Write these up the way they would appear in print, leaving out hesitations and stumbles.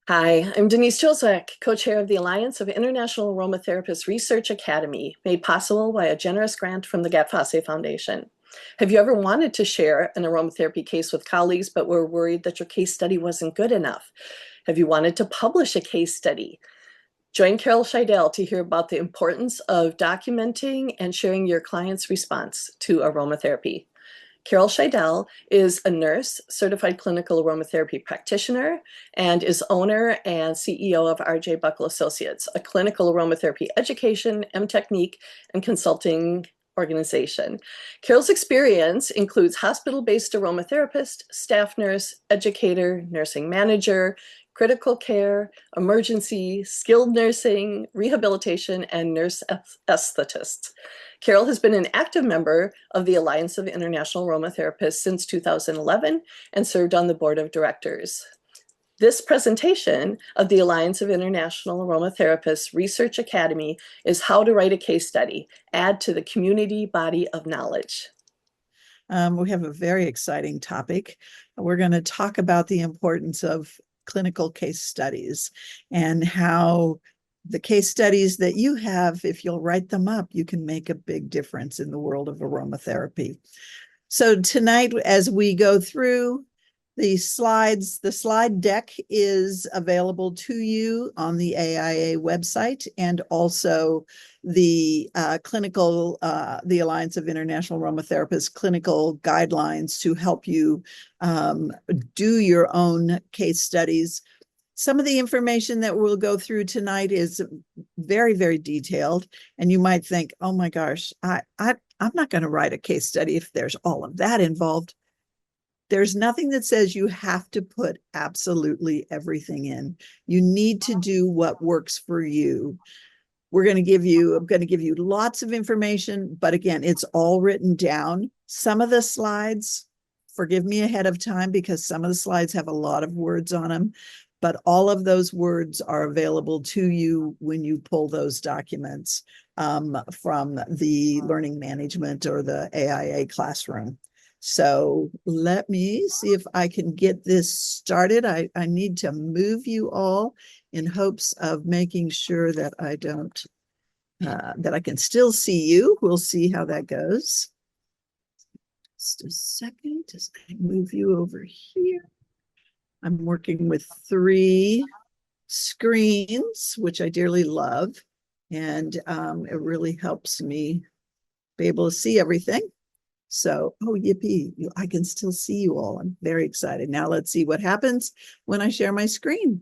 Hi, I'm Denise Jolzak, co-chair of the Alliance of International Aromatherapists Research Academy, made possible by a generous grant from the Gatfase Foundation. Have you ever wanted to share an aromatherapy case with colleagues but were worried that your case study wasn't good enough? Have you wanted to publish a case study? Join Carol Scheidel to hear about the importance of documenting and sharing your client's response to aromatherapy. Carol Scheidel is a nurse, certified clinical aromatherapy practitioner, and is owner and CEO of R.J. Buckle Associates, a clinical aromatherapy education, technique, and consulting organization. Carol's experience includes hospital-based aromatherapist, staff nurse, educator, nursing manager, critical care, emergency, skilled nursing, rehabilitation, and nurse esthetist. Carol has been an active member of the Alliance of International Aromatherapists since 2011 and served on the board of directors. This presentation of the Alliance of International Aromatherapists Research Academy is how to write a case study, add to the community body of knowledge. We have a very exciting topic. We're going to talk about the importance of clinical case studies and how the case studies that you have, if you'll write them up, you can make a big difference in the world of aromatherapy. So tonight, as we go through the slides, the slide deck is available to you on the AIA website, and also the the Alliance of International Aromatherapists clinical guidelines to help you do your own case studies. Some of the information that we'll go through tonight is very, very detailed, and you might think, oh my gosh, I'm not going to write a case study if there's all of that involved. There's nothing that says you have to put absolutely everything in. You need to do what works for you. I'm going to give you lots of information, but again, it's all written down. Some of the slides, forgive me ahead of time because some of the slides have a lot of words on them, but all of those words are available to you when you pull those documents from the learning management or the AIA classroom. So let me see if I can get this started. I need to move you all in hopes of making sure that I don't, that I can still see you. We'll see how that goes. Just a second as I move you over here. I'm working with 3 screens, which I dearly love, and it really helps me be able to see everything. So, oh, yippee, I can still see you all. I'm very excited. Now let's see what happens when I share my screen.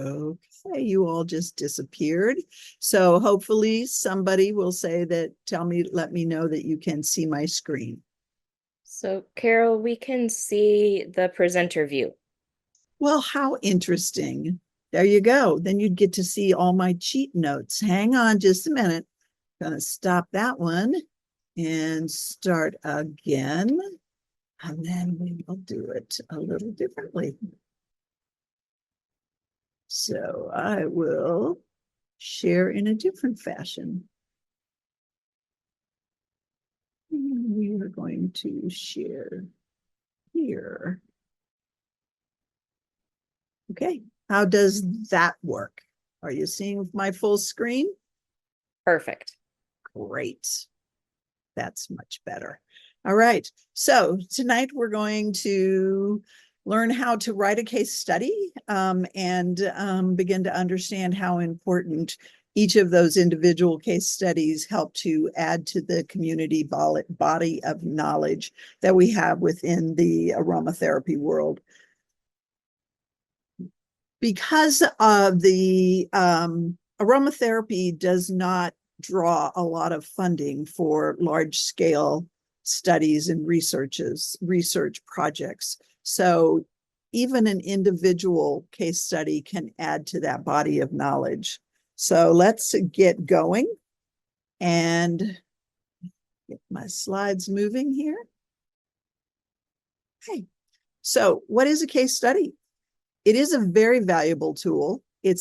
Okay, you all just disappeared. So hopefully somebody will say that, let me know that you can see my screen. So, Carol, we can see the presenter view. Well, how interesting. There you go. Then you'd get to see all my cheat notes. Hang on just a minute. I'm going to stop that one and start again. And then we will do it a little differently. So I will share in a different fashion. We are going to share here. Okay, how does that work? Are you seeing my full screen? Perfect. Great. That's much better. All right, so tonight we're going to learn how to write a case study and begin to understand how important each of those individual case studies help to add to the community body of knowledge that we have within the aromatherapy world. Because the aromatherapy does not draw a lot of funding for large-scale studies and research projects. So even an individual case study can add to that body of knowledge. So let's get going and get my slides moving here. Okay, so what is a case study? It is a very valuable tool. It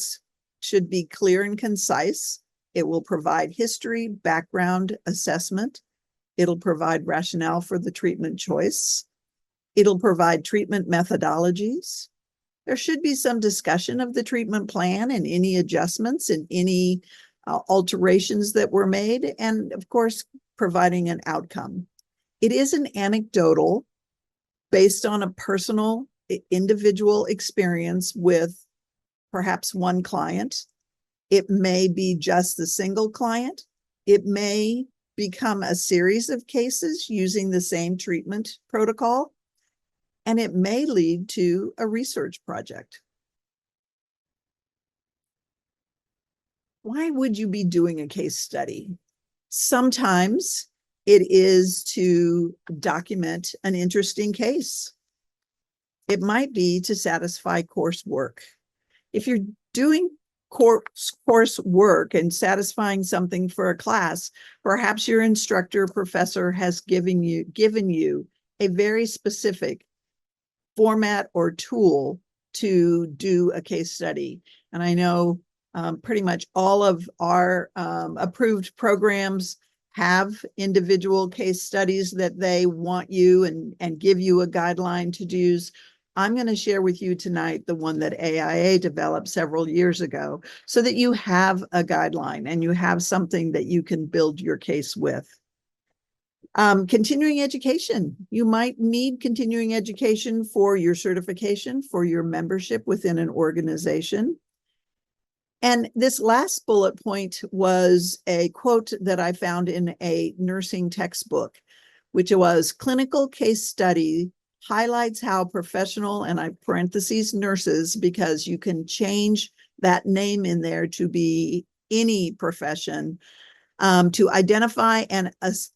should be clear and concise. It will provide history, background, assessment, It'll provide rationale for the treatment choice. It'll provide treatment methodologies. There should be some discussion of the treatment plan and any adjustments and any alterations that were made, and of course, providing an outcome. It is an anecdotal based on a personal, individual experience with perhaps one client. It may be just the single client. It may become a series of cases using the same treatment protocol, and it may lead to a research project. Why would you be doing a case study? Sometimes it is to document an interesting case. It might be to satisfy coursework. If you're doing course work and satisfying something for a class, perhaps your instructor or professor has given you a very specific format or tool to do a case study. And I know pretty much all of our approved programs have individual case studies that they want you and give you a guideline to use. I'm going to share with you tonight the one that AIA developed several years ago so that you have a guideline and you have something that you can build your case with. Continuing education. You might need continuing education for your certification, for your membership within an organization. And this last bullet point was a quote that I found in a nursing textbook, which was clinical case study highlights how professional, and I parentheses nurses, because you can change that name in there to be any profession, to identify and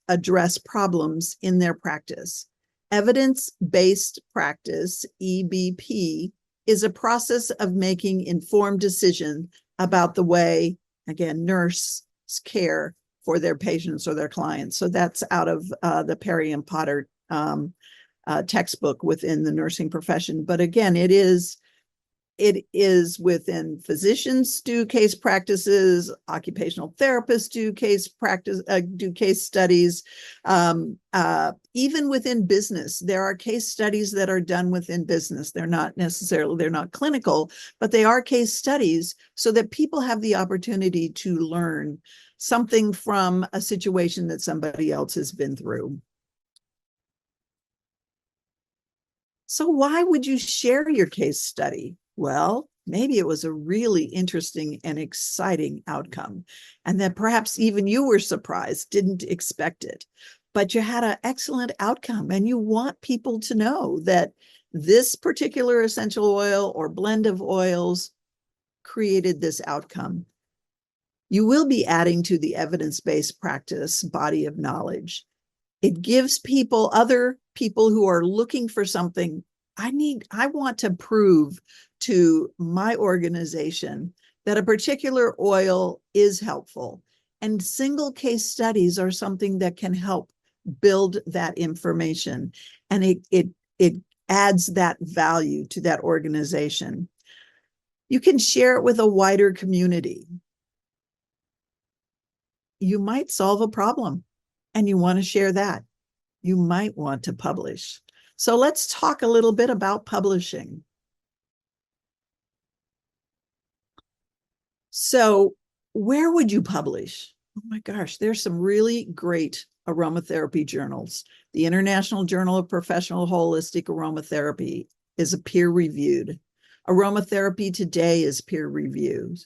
address problems in their practice. Evidence-based practice, EBP, is a process of making informed decisions about the way, again, nurses care for their patients or their clients. So that's out of the Perry and Potter textbook within the nursing profession. But again, it is within physicians do case practices, occupational therapists do case studies. Even within business, there are case studies that are done within business. They're not clinical, but they are case studies so that people have the opportunity to learn something from a situation that somebody else has been through. So why would you share your case study? Well, maybe it was a really interesting and exciting outcome, and that perhaps even you were surprised, didn't expect it, but you had an excellent outcome, and you want people to know that this particular essential oil or blend of oils created this outcome. You will be adding to the evidence-based practice body of knowledge. It gives other people who are looking for something, I want to prove to my organization that a particular oil is helpful. And single case studies are something that can help build that information. And it adds that value to that organization. You can share it with a wider community. You might solve a problem and you want to share that. You might want to publish. So let's talk a little bit about publishing. So where would you publish? Oh my gosh, there's some really great aromatherapy journals. The International Journal of Professional Holistic Aromatherapy is a peer-reviewed. Aromatherapy Today is peer-reviewed.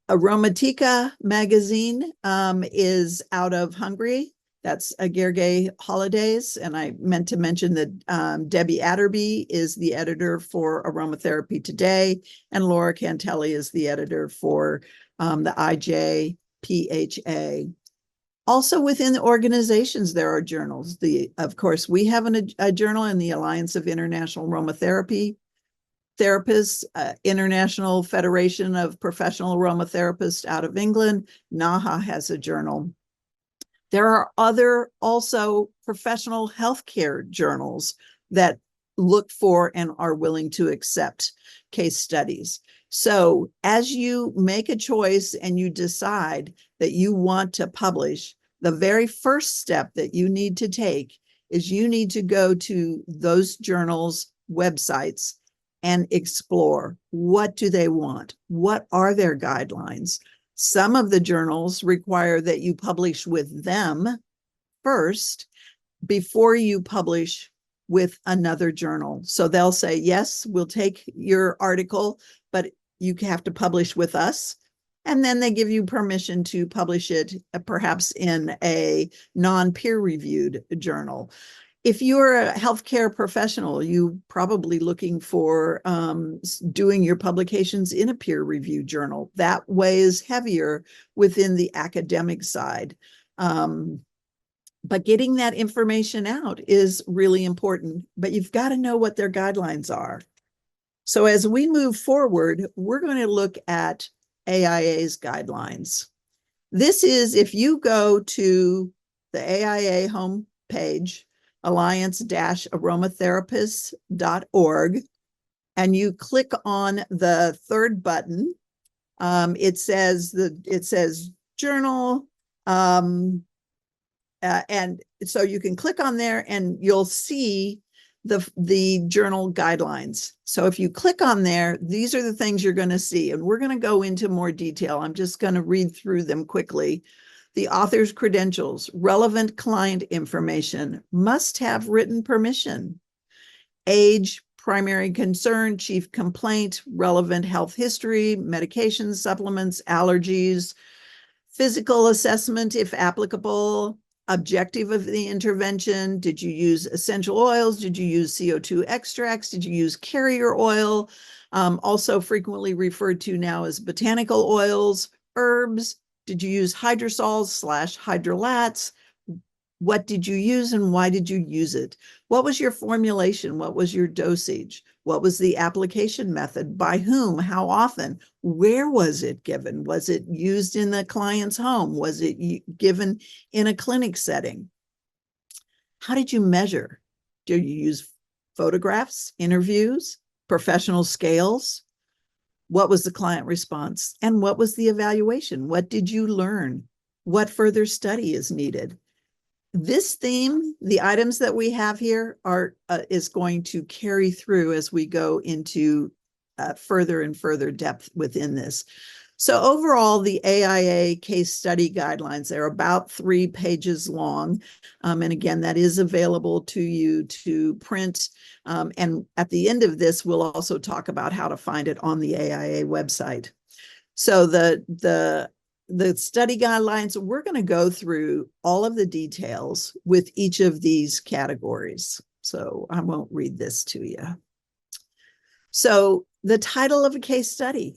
Aromatica magazine is out of Hungary. That's a Gergely Holidays. And I meant to mention that Debbie Atterby is the editor for Aromatherapy Today, and Laura Cantelli is the editor for the IJPHA. Also within the organizations, there are journals. Of course, we have a journal in the Alliance of International Aromatherapy Therapists, International Federation of Professional Aromatherapists out of England. NAHA has a journal. There are other also professional healthcare journals that look for and are willing to accept case studies. So as you make a choice and you decide that you want to publish, The very first step that you need to take is you need to go to those journals' websites and explore, what do they want? What are their guidelines? Some of the journals require that you publish with them first before you publish with another journal. So they'll say, yes, we'll take your article, but you have to publish with us. And then they give you permission to publish it perhaps in a non-peer-reviewed journal. If you're a healthcare professional, you're probably looking for doing your publications in a peer-reviewed journal. That weighs heavier within the academic side. But getting that information out is really important, but you've got to know what their guidelines are. So as we move forward, we're going to look at AIA's guidelines. This is, if you go to the AIA homepage, alliance-aromatherapists.org, and you click on the third button, it says journal, and so you can click on there and you'll see the journal guidelines. So if you click on there, these are the things you're going to see, and we're going to go into more detail. I'm just going to read through them quickly. The author's credentials, relevant client information, must have written permission, age, primary concern, chief complaint, relevant health history, medications, supplements, allergies, physical assessment if applicable, objective of the intervention. Did you use essential oils? Did you use CO2 extracts? Did you use carrier oil? Also frequently referred to now as botanical oils, herbs. Did you use hydrosols/hydrolats? What did you use and why did you use it? What was your formulation? What was your dosage? What was the application method? By whom? How often? Where was it given? Was it used in the client's home? Was it given in a clinic setting? How did you measure? Did you use photographs, interviews, professional scales? What was the client response? And what was the evaluation? What did you learn? What further study is needed? This theme, the items that we have here is going to carry through as we go into further and further depth within this. So overall, the AIA case study guidelines, they're about 3 pages long. And again, that is available to you to print. And at the end of this, we'll also talk about how to find it on the AIA website. So the study guidelines, we're going to go through all of the details with each of these categories. So I won't read this to you. So the title of a case study.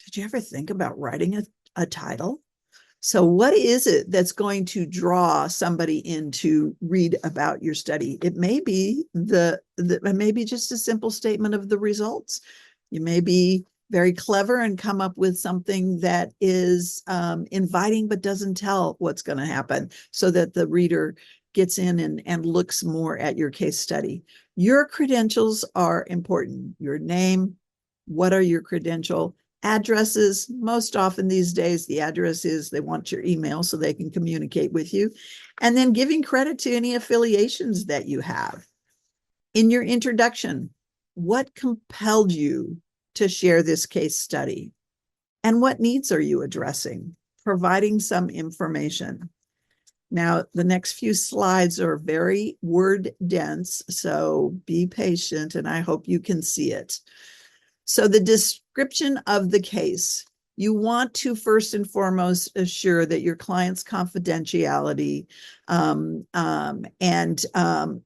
Did you ever think about writing a title? So what is it that's going to draw somebody in to read about your study? It may be it may be just a simple statement of the results. You may be very clever and come up with something that is inviting but doesn't tell what's going to happen, so that the reader gets in and looks more at your case study. Your credentials are important. Your name, what are your credential addresses? Most often these days, the address is they want your email so they can communicate with you. And then giving credit to any affiliations that you have. In your introduction, what compelled you to share this case study? And what needs are you addressing? Providing some information. Now, the next few slides are very word dense, so be patient, and I hope you can see it. So the description of the case, you want to first and foremost assure that your client's confidentiality and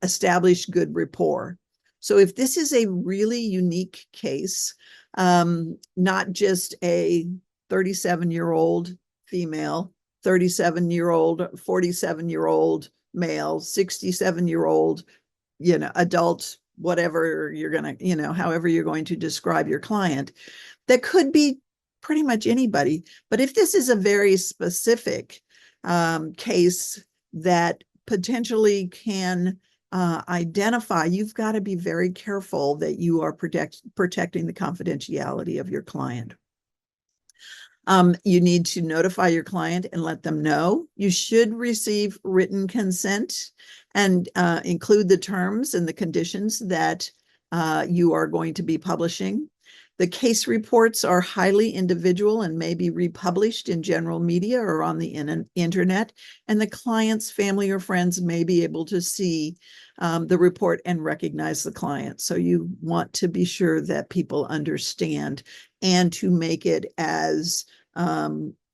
establish good rapport. So if this is a really unique case, not just a 37-year-old female, 37-year-old, 47-year-old male, 67-year-old, adult, whatever you're going to, however you're going to describe your client, that could be pretty much anybody. But if this is a very specific case that potentially can identify, you've got to be very careful that you are protecting the confidentiality of your client. You need to notify your client and let them know. You should receive written consent and include the terms and the conditions that you are going to be publishing. The case reports are highly individual and may be republished in general media or on the internet, and the client's family or friends may be able to see the report and recognize the client. So you want to be sure that people understand and to make it as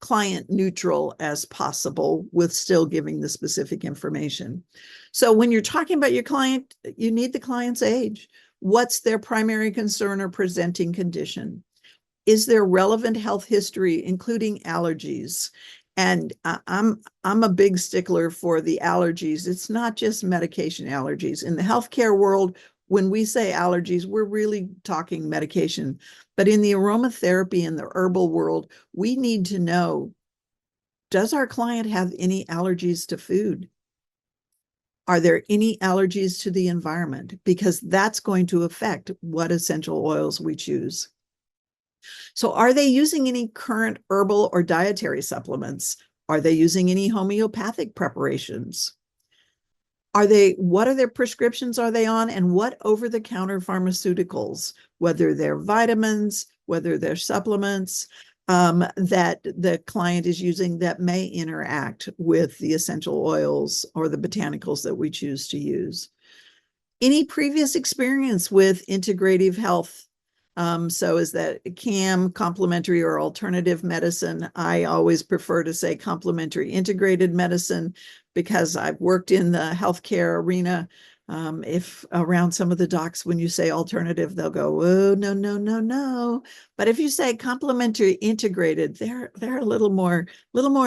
client neutral as possible with still giving the specific information. So when you're talking about your client, you need the client's age. What's their primary concern or presenting condition? Is there relevant health history, including allergies? And I'm a big stickler for the allergies. It's not just medication allergies. In the healthcare world, when we say allergies, we're really talking medication. But in the aromatherapy and the herbal world, we need to know, does our client have any allergies to food? Are there any allergies to the environment? Because that's going to affect what essential oils we choose. So are they using any current herbal or dietary supplements? Are they using any homeopathic preparations? What are their prescriptions are they on, and what over-the-counter pharmaceuticals, whether they're vitamins, whether they're supplements, that the client is using that may interact with the essential oils or the botanicals that we choose to use. Any previous experience with integrative health? So is that CAM, complementary or alternative medicine? I always prefer to say complementary integrated medicine because I've worked in the healthcare arena. If around some of the docs, when you say alternative, they'll go, oh, no, no, no, no. But if you say complementary integrated, they're a little more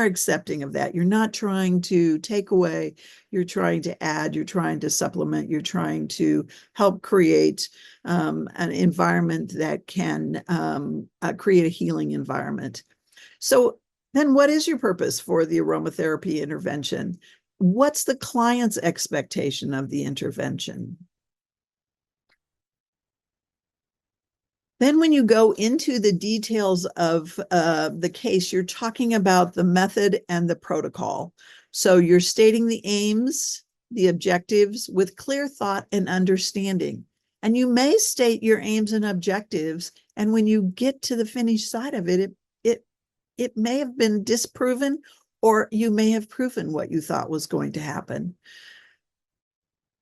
accepting of that. You're not trying to take away, you're trying to add, you're trying to supplement, you're trying to help create an environment that can create a healing environment. So then what is your purpose for the aromatherapy intervention? What's the client's expectation of the intervention? Then when you go into the details of the case, you're talking about the method and the protocol. So you're stating the aims, the objectives with clear thought and understanding. And you may state your aims and objectives, and when you get to the finished side of it, it may have been disproven, or you may have proven what you thought was going to happen.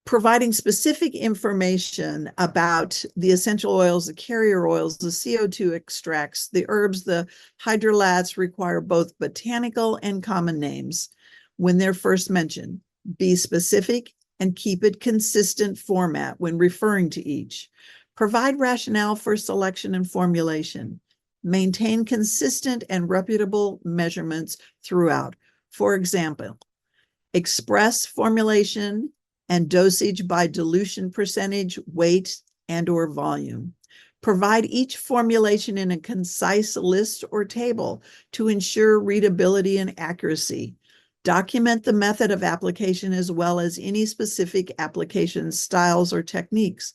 Providing specific information about the essential oils, the carrier oils, the CO2 extracts, the herbs, the hydrolats require both botanical and common names when they're first mentioned. Be specific and keep it consistent format when referring to each. Provide rationale for selection and formulation. Maintain consistent and reputable measurements throughout. For example, express formulation and dosage by dilution percentage, weight, and/or volume. Provide each formulation in a concise list or table to ensure readability and accuracy. Document the method of application as well as any specific application styles or techniques.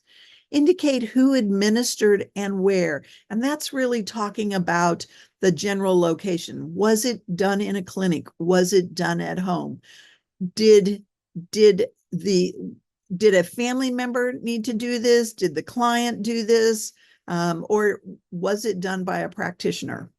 Indicate who administered and where. And that's really talking about the general location. Was it done in a clinic? Was it done at home? Did a family member need to do this? Did the client do this? Or was it done by a practitioner?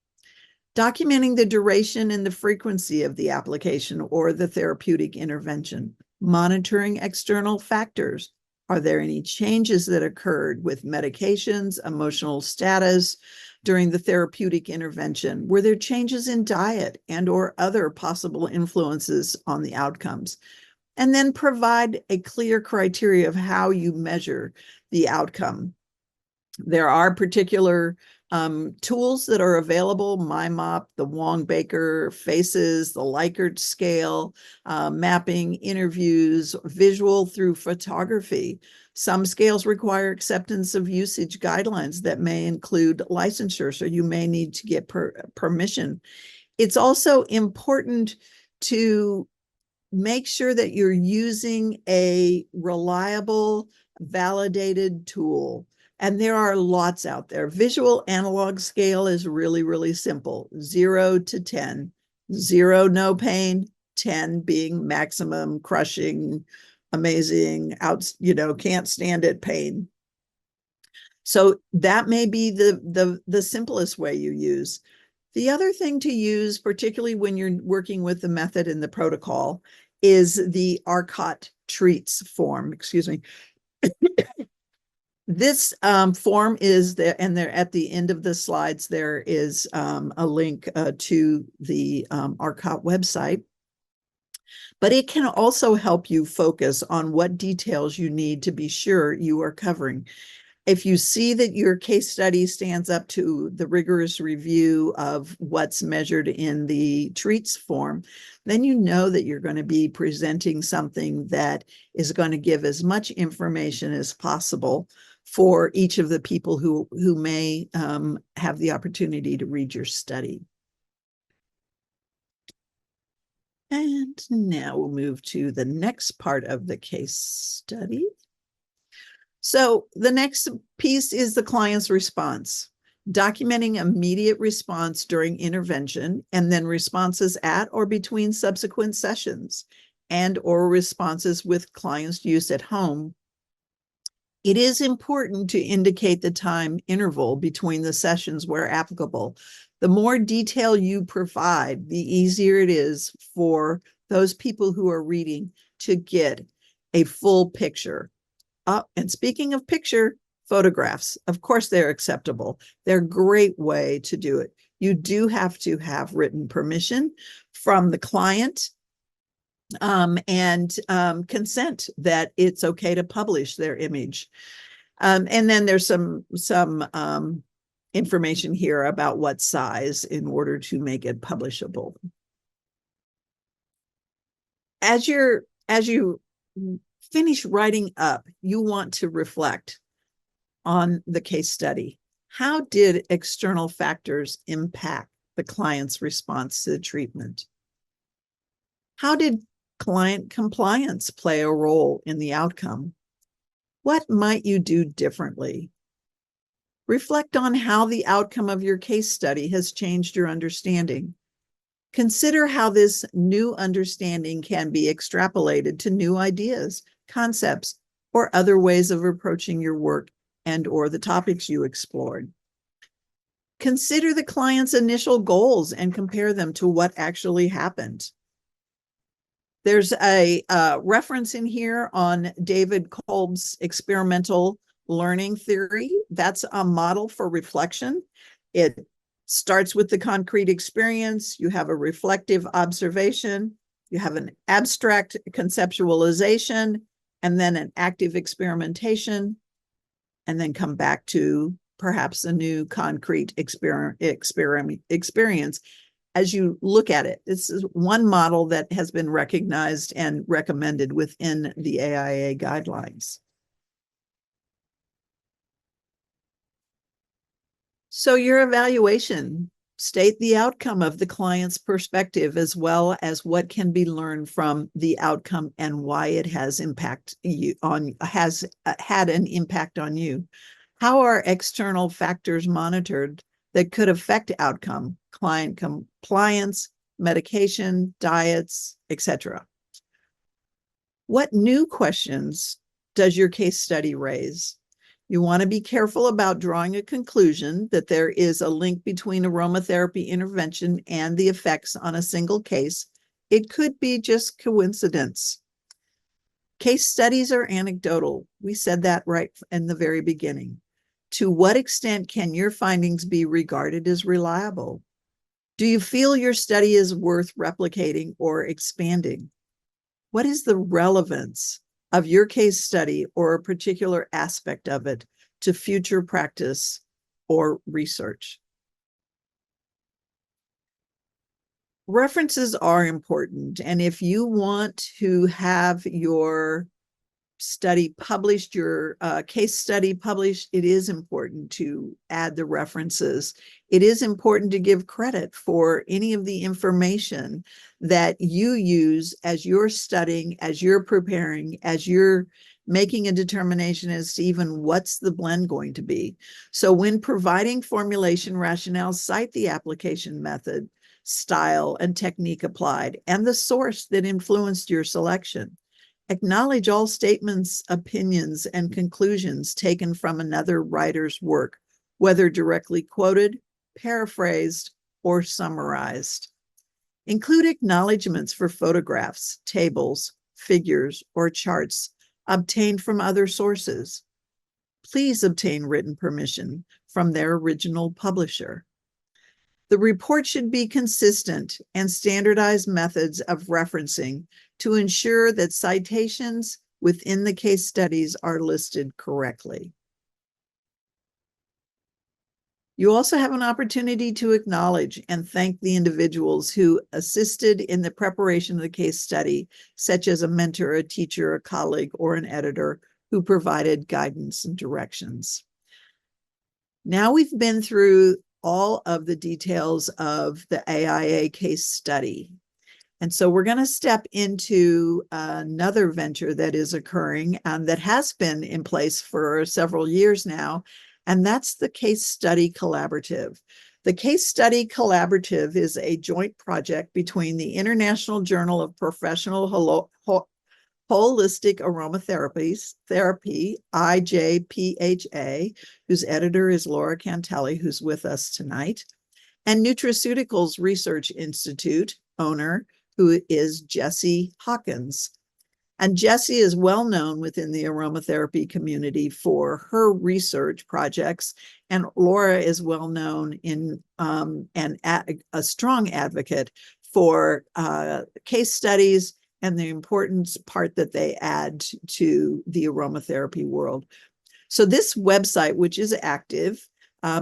Documenting the duration and the frequency of the application or the therapeutic intervention. Monitoring external factors. Are there any changes that occurred with medications, emotional status during the therapeutic intervention? Were there changes in diet and/or other possible influences on the outcomes? And then provide a clear criteria of how you measure the outcome. There are particular tools that are available: MyMop, the Wong-Baker, FACES, the Likert scale, mapping, interviews, visual through photography. Some scales require acceptance of usage guidelines that may include licensure, so you may need to get permission. It's also important to make sure that you're using a reliable, validated tool. And there are lots out there. Visual analog scale is really, really simple. 0 to 10. 0, no pain. 10 being maximum, crushing, amazing, can't stand it pain. So that may be the simplest way you use. The other thing to use, particularly when you're working with the method and the protocol, is the R.J. treats form. Excuse me. This form is there, and there at the end of the slides, there is a link to the R.J. website. But it can also help you focus on what details you need to be sure you are covering. If you see that your case study stands up to the rigorous review of what's measured in the treats form, then you know that you're going to be presenting something that is going to give as much information as possible for each of the people who may have the opportunity to read your study. And now we'll move to the next part of the case study. So the next piece is the client's response, documenting immediate response during intervention and then responses at or between subsequent sessions and or responses with client's use at home. It is important to indicate the time interval between the sessions where applicable. The more detail you provide, the easier it is for those people who are reading to get a full picture. And speaking of picture, photographs, of course, they're acceptable. They're a great way to do it. You do have to have written permission from the client and consent that it's okay to publish their image. And then there's some information here about what size in order to make it publishable. As you finish writing up, you want to reflect on the case study. How did external factors impact the client's response to the treatment? How did client compliance play a role in the outcome? What might you do differently? Reflect on how the outcome of your case study has changed your understanding. Consider how this new understanding can be extrapolated to new ideas, concepts, or other ways of approaching your work and or the topics you explored. Consider the client's initial goals and compare them to what actually happened. There's a reference in here on David Kolb's experimental learning theory. That's a model for reflection. It starts with the concrete experience. You have a reflective observation. You have an abstract conceptualization, and then an active experimentation, and then come back to perhaps a new concrete experience as you look at it. This is one model that has been recognized and recommended within the AIA guidelines. So your evaluation, state the outcome of the client's perspective as well as what can be learned from the outcome and why it has had an impact on you. How are external factors monitored that could affect outcome, client compliance, medication, diets, etc.? What new questions does your case study raise? You want to be careful about drawing a conclusion that there is a link between aromatherapy intervention and the effects on a single case. It could be just coincidence. Case studies are anecdotal. We said that right in the very beginning. To what extent can your findings be regarded as reliable? Do you feel your study is worth replicating or expanding? What is the relevance of your case study or a particular aspect of it to future practice or research? References are important, and if you want to have your study published, your case study published, it is important to add the references. It is important to give credit for any of the information that you use as you're studying, as you're preparing, as you're making a determination as to even what's the blend going to be. So when providing formulation rationale, cite the application method, style, and technique applied, and the source that influenced your selection. Acknowledge all statements, opinions, and conclusions taken from another writer's work, whether directly quoted, paraphrased, or summarized. Include acknowledgments for photographs, tables, figures, or charts obtained from other sources. Please obtain written permission from their original publisher. The report should be consistent and standardized methods of referencing to ensure that citations within the case studies are listed correctly. You also have an opportunity to acknowledge and thank the individuals who assisted in the preparation of the case study, such as a mentor, a teacher, a colleague, or an editor who provided guidance and directions. Now we've been through all of the details of the AIA case study. And so we're going to step into another venture that is occurring that has been in place for several years now, and that's the Case Study Collaborative. The Case Study Collaborative is a joint project between the International Journal of Professional Holistic Aromatherapy, IJPHA, whose editor is Laura Cantelli, who's with us tonight, and Nutraceuticals Research Institute owner, who is Jessie Hawkins. And Jessie is well known within the aromatherapy community for her research projects, and Laura is well known in and a strong advocate for case studies and the important part that they add to the aromatherapy world. So this website, which is active,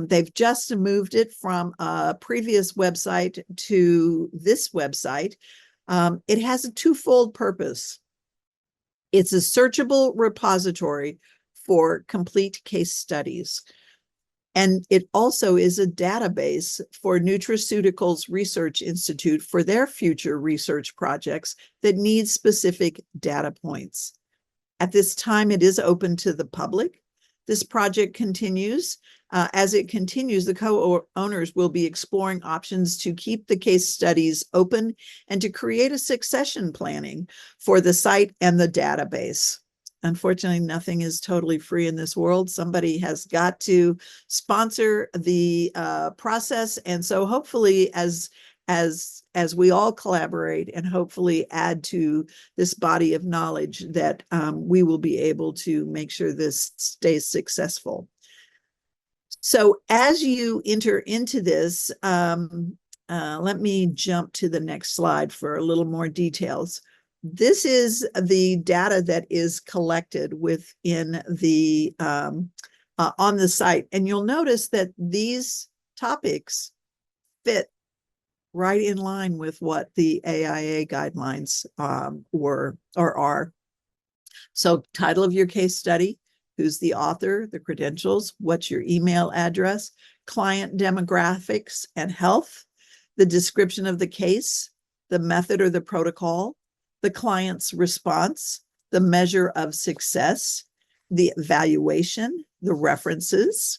they've just moved it from a previous website to this website. It has a twofold purpose. It's a searchable repository for complete case studies. And it also is a database for Nutraceuticals Research Institute for their future research projects that need specific data points. At this time, it is open to the public. This project continues. As it continues, the co-owners will be exploring options to keep the case studies open and to create a succession planning for the site and the database. Unfortunately, nothing is totally free in this world. Somebody has got to sponsor the process. And so hopefully as we all collaborate and hopefully add to this body of knowledge that we will be able to make sure this stays successful. So as you enter into this, let me jump to the next slide for a little more details. This is the data that is collected within the on the site. And you'll notice that these topics fit right in line with what the AIA guidelines were or are. So title of your case study, who's the author, the credentials, what's your email address, client demographics and health, the description of the case, the method or the protocol, the client's response, the measure of success, the evaluation, the references.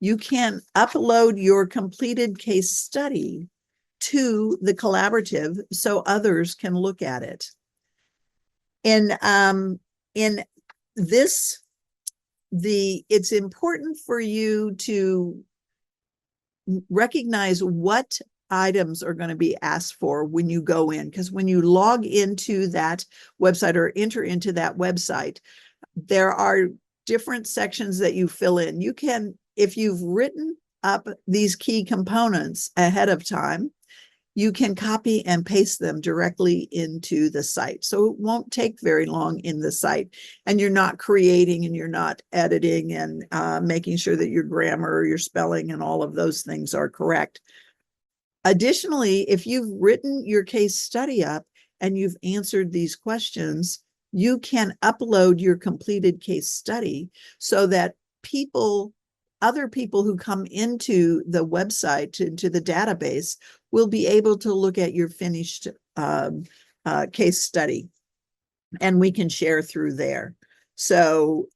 You can upload your completed case study to the collaborative so others can look at it. In this, it's important for you to recognize what items are going to be asked for when you go in, because when you log into that website or enter into that website, there are different sections that you fill in. You can, if you've written up these key components ahead of time, you can copy and paste them directly into the site. So it won't take very long in the site, and you're not creating and you're not editing and making sure that your grammar, your spelling, and all of those things are correct. Additionally, if you've written your case study up and you've answered these questions, you can upload your completed case study so that other people who come into the website, into the database, will be able to look at your finished case study, and we can share through there. So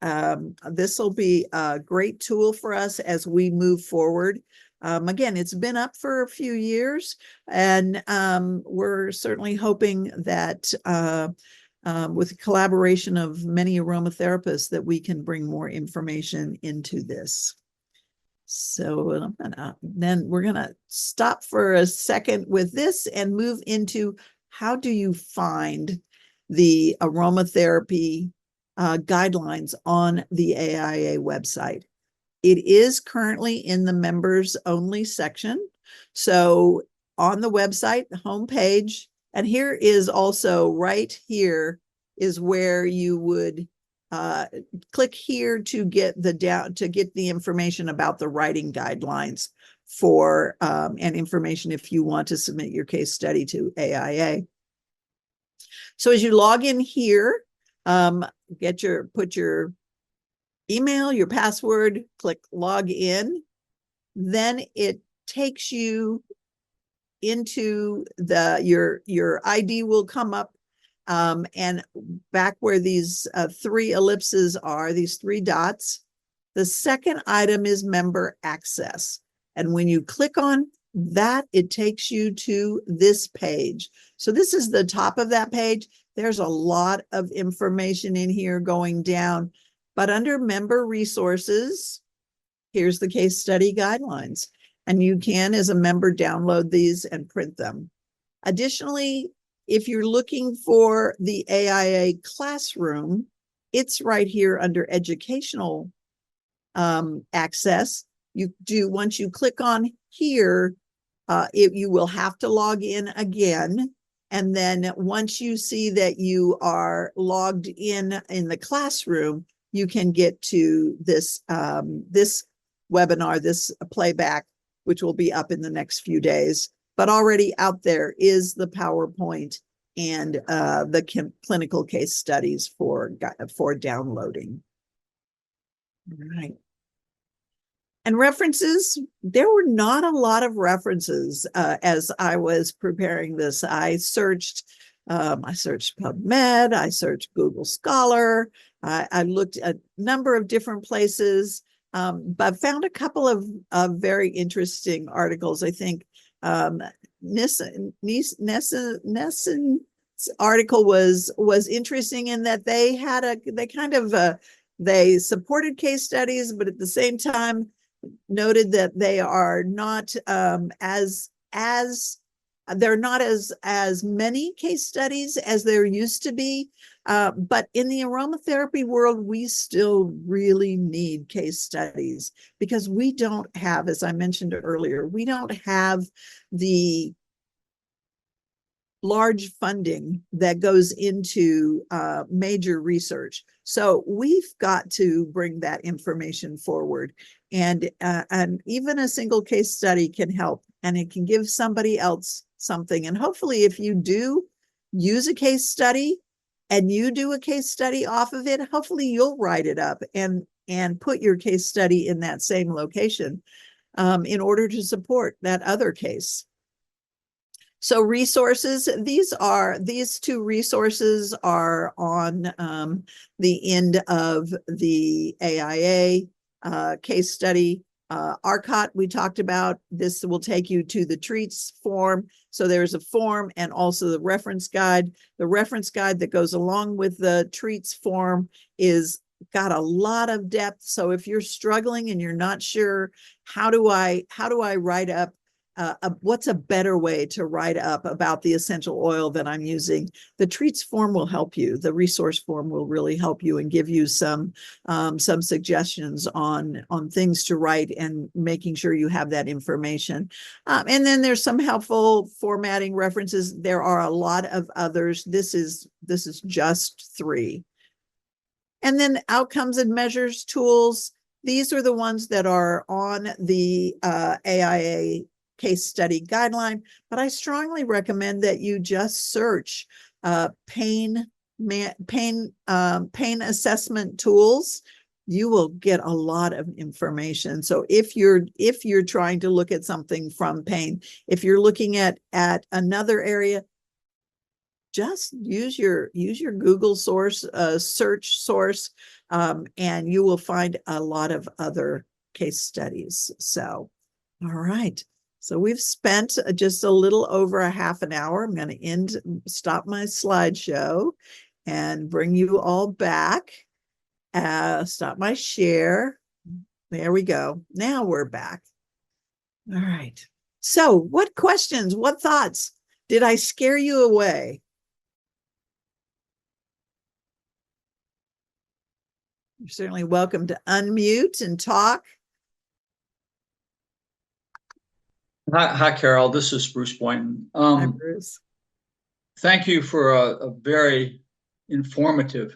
this will be a great tool for us as we move forward. Again, it's been up for a few years, and we're certainly hoping that with the collaboration of many aromatherapists that we can bring more information into this. So then we're gonna stop for a second with this and move into how do you find the aromatherapy guidelines on the AIA website. It is currently in the members only section. So on the website, the homepage, and here is also right here is where you would click here to get the information about the writing guidelines for and information if you want to submit your case study to AIA. So as you log in here, put your email, your password, click log in. Then it takes you into your ID will come up, and back where these three ellipses are, these three dots, the second item is member access. And when you click on that, it takes you to this page. So this is the top of that page. There's a lot of information in here going down, but under member resources, here's the case study guidelines. And you can, as a member, download these and print them. Additionally, if you're looking for the AIA classroom, it's right here under educational access. Once you click on here, you will have to log in again. And then once you see that you are logged in the classroom, you can get to this webinar, this playback, which will be up in the next few days. But already out there is the PowerPoint and the clinical case studies for downloading. All right. And references, there were not a lot of references as I was preparing this. I searched PubMed, I searched Google Scholar, I looked at a number of different places, but found a couple of very interesting articles. I think Nissen's article was interesting in that they supported case studies, but at the same time noted that they are not as many case studies as there used to be. But in the aromatherapy world, we still really need case studies because we don't have, as I mentioned earlier, we don't have the large funding that goes into major research. So we've got to bring that information forward. And even a single case study can help, and it can give somebody else something. And hopefully if you do use a case study and you do a case study off of it, hopefully you'll write it up and put your case study in that same location in order to support that other case. So resources, these two resources are on the end of the AIA case study. RCOT, we talked about. This will take you to the treats form. So there's a form and also the reference guide. The reference guide that goes along with the treats form is got a lot of depth. So if you're struggling and you're not sure, how do I write up what's a better way to write up about the essential oil that I'm using? The treats form will help you. The resource form will really help you and give you some suggestions on things to write and making sure you have that information. And then there's some helpful formatting references. There are a lot of others. This is just 3. And then outcomes and measures tools. These are the ones that are on the AIA case study guideline, but I strongly recommend that you just search pain assessment tools. You will get a lot of information. So if you're trying to look at something from pain, if you're looking at another area, just use your Google source, search source, and you will find a lot of other case studies. So, all right. So we've spent just a little over a half an hour. I'm going to stop my slideshow and bring you all back. Stop my share. There we go. Now we're back. All right. So what questions, what thoughts? Did I scare you away? You're certainly welcome to unmute and talk. Hi, Carol. This is Bruce Boynton. Hi, Bruce. Thank you for a very informative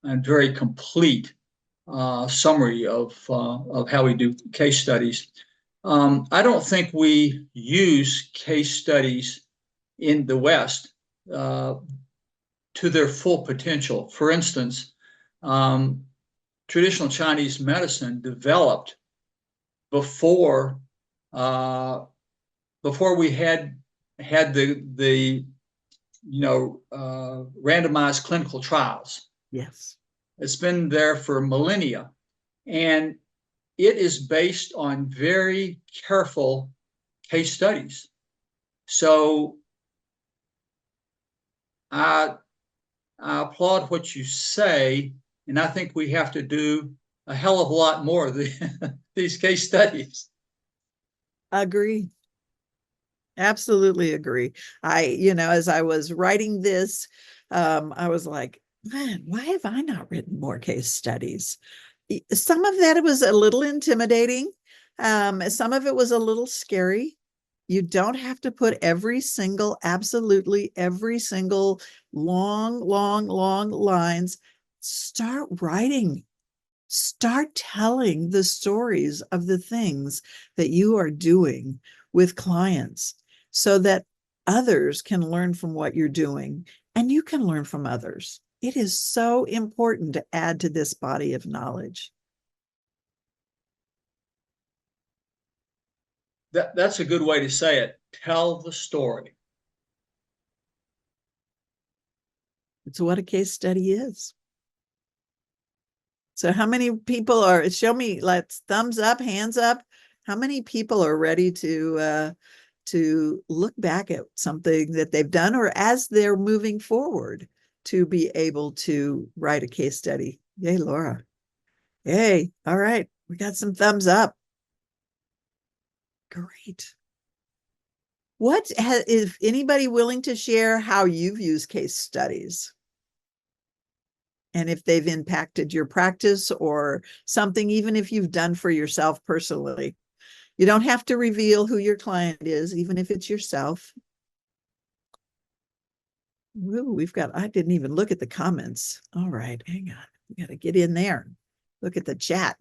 and very complete summary of how we do case studies. I don't think we use case studies in the West to their full potential. For instance, traditional Chinese medicine developed before we had the randomized clinical trials. Yes. It's been there for millennia, and it is based on very careful case studies. So I applaud what you say, and I think we have to do a hell of a lot more of these case studies. Agree. Absolutely agree. As I was writing this, I was like, man, why have I not written more case studies? Some of that was a little intimidating. Some of it was a little scary. You don't have to put absolutely every single long lines. Start writing. Start telling the stories of the things that you are doing with clients so that others can learn from what you're doing and you can learn from others. It is so important to add to this body of knowledge. That's a good way to say it. Tell the story. It's what a case study is. So how many people show me, let's thumbs up, hands up. How many people are ready to look back at something that they've done or as they're moving forward to be able to write a case study? Yay, Laura. Yay. All right. We got some thumbs up. Great. Is anybody willing to share how you've used case studies? And if they've impacted your practice or something, even if you've done for yourself personally. You don't have to reveal who your client is, even if it's yourself. Ooh, I didn't even look at the comments. All right, hang on. We got to get in there. Look at the chat.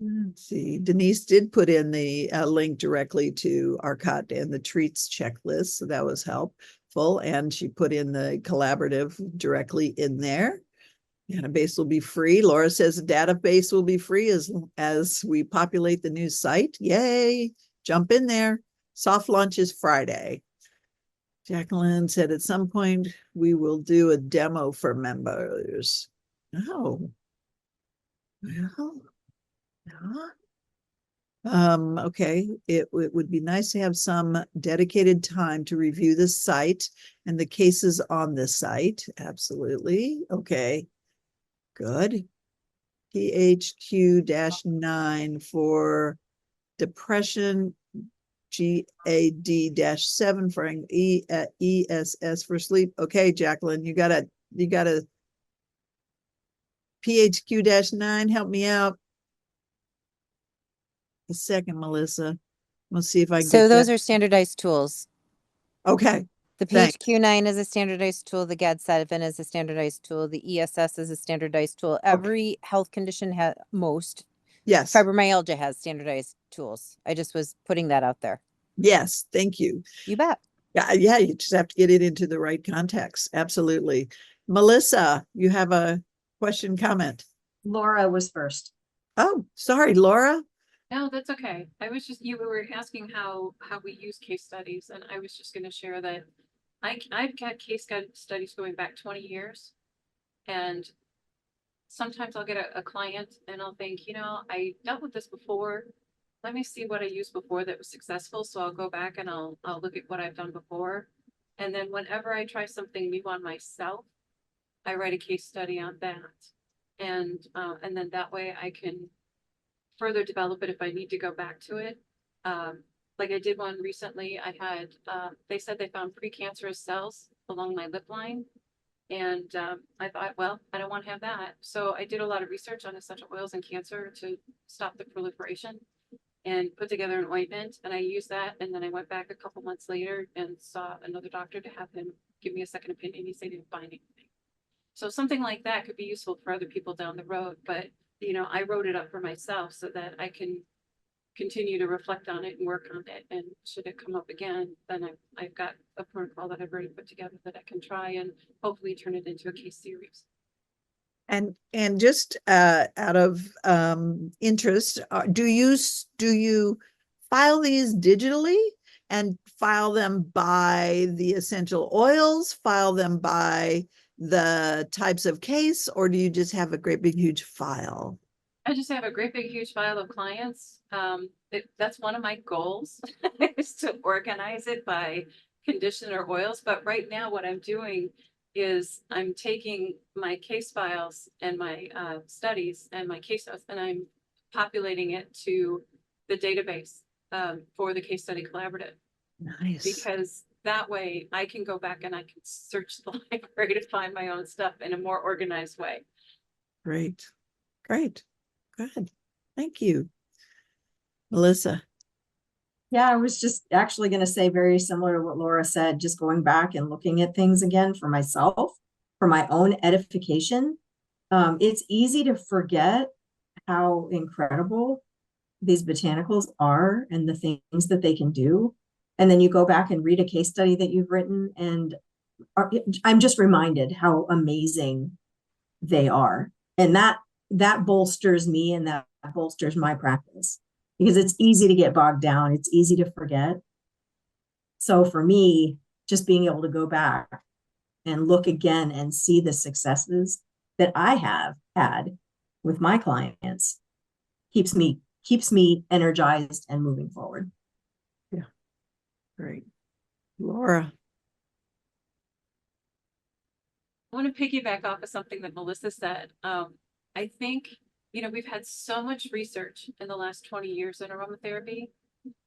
Let's see. Denise did put in the link directly to our cut and the treats checklist, so that was helpful. And she put in the collaborative directly in there. Database will be free. Laura says the database will be free as we populate the new site. Yay! Jump in there. Soft launch is Friday. Jacqueline said at some point we will do a demo for members. Oh, well. Okay, it would be nice to have some dedicated time to review the site and the cases on the site. Absolutely. Okay, good. PHQ-9 for depression, GAD-7 for ESS for sleep. Okay, Jacqueline, you got a PHQ-9, help me out. A second, Melissa. We'll see if I can So get those that. are standardized tools. Okay. The Thanks. PHQ-9 is a standardized tool. The GAD-7 is a standardized tool. The ESS is a standardized tool. Every health condition has Yes. fibromyalgia has standardized tools. I just was putting that out there. Yes. Thank you. You bet. Yeah. You just have to get it into the right context. Absolutely. Melissa, you have a question, comment? Laura was first. Oh, sorry, Laura. No, that's okay. I was just, you were asking how we use case studies, and I was just gonna share that I've got studies going back 20 years. And sometimes I'll get a client and I'll think, I dealt with this before. Let me see what I used before that was successful. So I'll go back and I'll look at what I've done before. And then whenever I try something new on myself, I write a case study on that. And then that way I can further develop it if I need to go back to it. Like I did one recently. I had, they said they found precancerous cells along my lip line. And I thought, well, I don't want to have that. So I did a lot of research on essential oils and cancer to stop the proliferation and put together an ointment. And I used that. And then I went back a couple months later and saw another doctor to have him give me a second opinion. He said he didn't find anything. So something like that could be useful for other people down the road. But, I wrote it up for myself so that I can continue to reflect on it and work on it. And should it come up again, then I've got a protocol that I've already put together that I can try and hopefully turn it into a case series. And just out of interest, do you file these digitally and file them by the essential oils, file them by the types of case, or do you just have a great big huge file? I just have a great big huge file of clients. That's one of my goals is to organize it by condition or oils. But right now what I'm doing is I'm taking my case files and my studies and my case notes and I'm populating it to the database for the case study collaborative. Nice. Because that way I can go back and I can search the library to find my own stuff in a more organized way. Great. Good. Thank you. Melissa. Yeah, I was just actually going to say very similar to what Laura said, just going back and looking at things again for myself, for my own edification. It's easy to forget how incredible these botanicals are and the things that they can do. And then you go back and read a case study that you've written and I'm just reminded how amazing they are. And that bolsters me and that bolsters my practice because it's easy to get bogged down. It's easy to forget. So for me, just being able to go back and look again and see the successes that I have had with my clients keeps me energized and moving forward. Yeah. Great. Laura. I want to piggyback off of something that Melissa said. I think, we've had so much research in the last 20 years in aromatherapy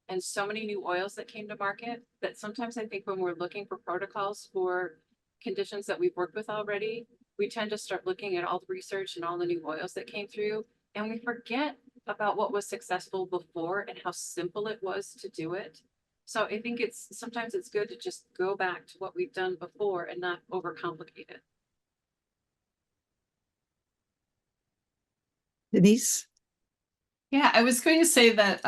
and so many new oils that came to market that sometimes I think when we're looking for protocols for conditions that we've worked with already, we tend to start looking at all the research and all the new oils that came through and we forget about what was successful before and how simple it was to do it. So I think sometimes it's good to just go back to what we've done before and not overcomplicate it. Denise. Yeah, I was going to say that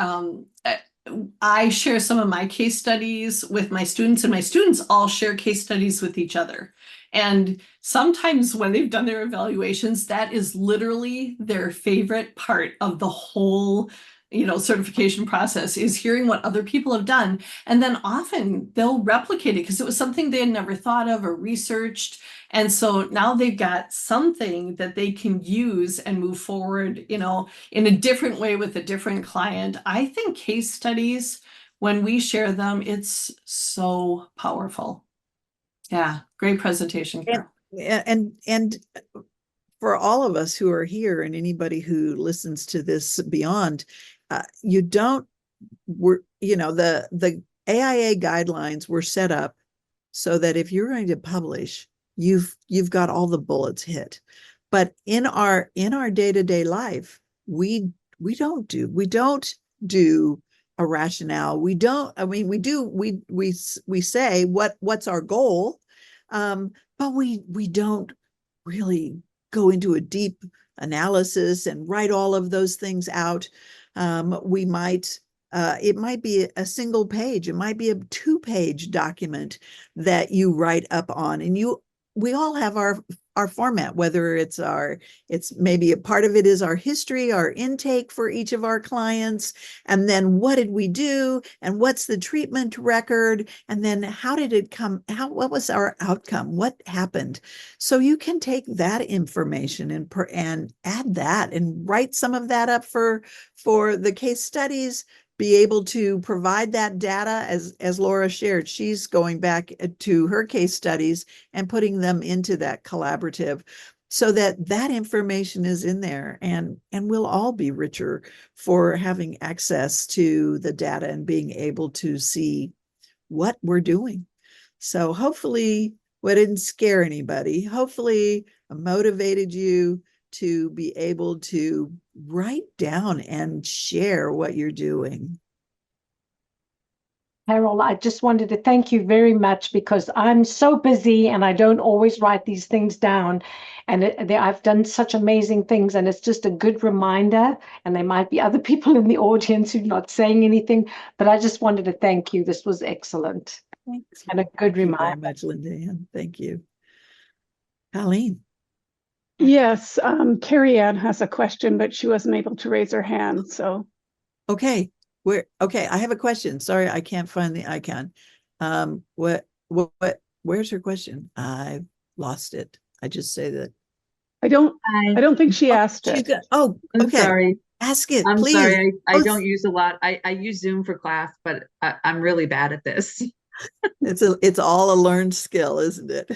I share some of my case studies with my students, and my students all share case studies with each other. And sometimes when they've done their evaluations, that is literally their favorite part of the whole certification process is hearing what other people have done. And then often they'll replicate it because it was something they had never thought of or researched. And so now they've got something that they can use and move forward, in a different way with a different client. I think case studies, when we share them, it's so powerful. Yeah, great presentation, Carol. And for all of us who are here and anybody who listens to this beyond, the AIA guidelines were set up so that if you're going to publish, you've got all the bullets hit. But in our day-to-day life, we don't do a rationale. We say what's our goal, but we don't really go into a deep analysis and write all of those things out. It might be a single page, it might be a 2-page document that you write up on, and you we all have our format, whether it's maybe a part of it is our history, our intake for each of our clients, and then what did we do, and what's the treatment record, and then how did it come, what was our outcome, what happened. So you can take that information and add that and write some of that up for the case studies, be able to provide that data as Laura shared. She's going back to her case studies and putting them into that collaborative so that that information is in there, and we'll all be richer for having access to the data and being able to see what we're doing. So hopefully we didn't scare anybody. Hopefully I motivated you to be able to write down and share what you're doing. Carol, I just wanted to thank you very much because I'm so busy and I don't always write these things down. And I've done such amazing things, and it's just a good reminder. And there might be other people in the audience who are not saying anything, but I just wanted to thank you. This was excellent. Thanks. And a good reminder. Thank you very much, Linda Ann. Thank you. Colleen. Yes, Carrie Ann has a question, but she wasn't able to raise her hand. So, okay, I have a question. Sorry, I can't find the icon. Where's her question? I've lost it. I just say that. I don't think she asked it. I'm okay. Sorry. Ask it, I'm please. sorry. I don't use a lot. I use Zoom for class, but I'm really bad at this. It's all a learned skill, isn't it?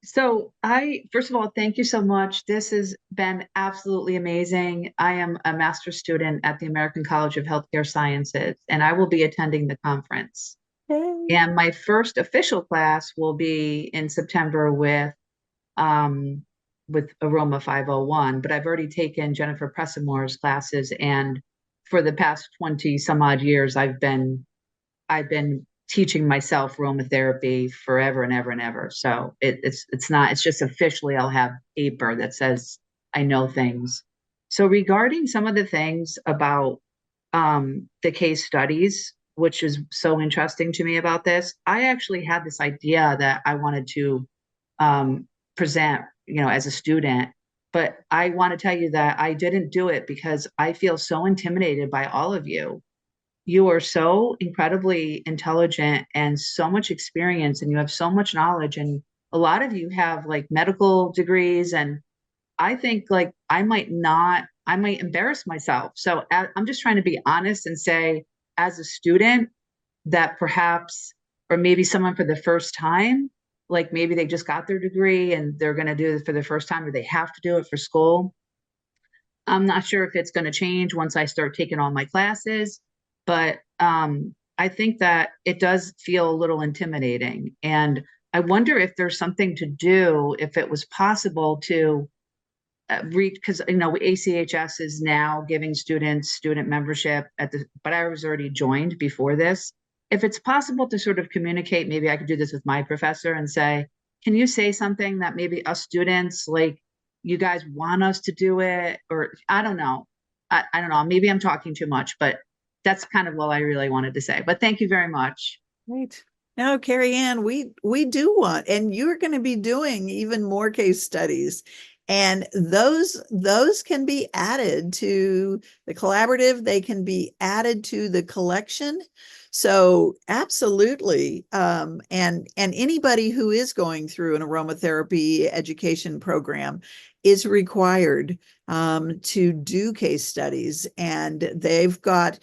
So first of all, thank you so much. This has been absolutely amazing. I am a master's student at the American College of Healthcare Sciences, and I will be attending the conference. Hey. And my first official class will be in September with Aroma 501, but I've already taken Jennifer Pressimore's classes, and for the past 20 some odd years, I've been teaching myself aromatherapy forever and ever and ever. So it's just officially I'll have paper that says I know things. So regarding some of the things about the case studies, which is so interesting to me about this, I actually had this idea that I wanted to present, as a student, but I want to tell you that I didn't do it because I feel so intimidated by all of you. You are so incredibly intelligent and so much experience, and you have so much knowledge, and a lot of you have like medical degrees, and I think like I might embarrass myself. So I'm just trying to be honest and say, as a student, that perhaps, or maybe someone for the first time, like maybe they just got their degree and they're going to do it for the first time, or they have to do it for school. I'm not sure if it's going to change once I start taking all my classes. But I think that it does feel a little intimidating. And I wonder if there's something to do, if it was possible to reach, because, ACHS is now giving students student membership but I was already joined before this. If it's possible to sort of communicate, maybe I could do this with my professor and say, can you say something that maybe us students, like, you guys want us to do it? Or I don't know. I don't know. Maybe I'm talking too much, but that's kind of what I really wanted to say. But thank you very much. Right. Now, Carrie Ann, we do want, and you're going to be doing even more case studies. And those can be added to the collaborative. They can be added to the collection. So absolutely. And anybody who is going through an aromatherapy education program is required to do case studies. And they've got,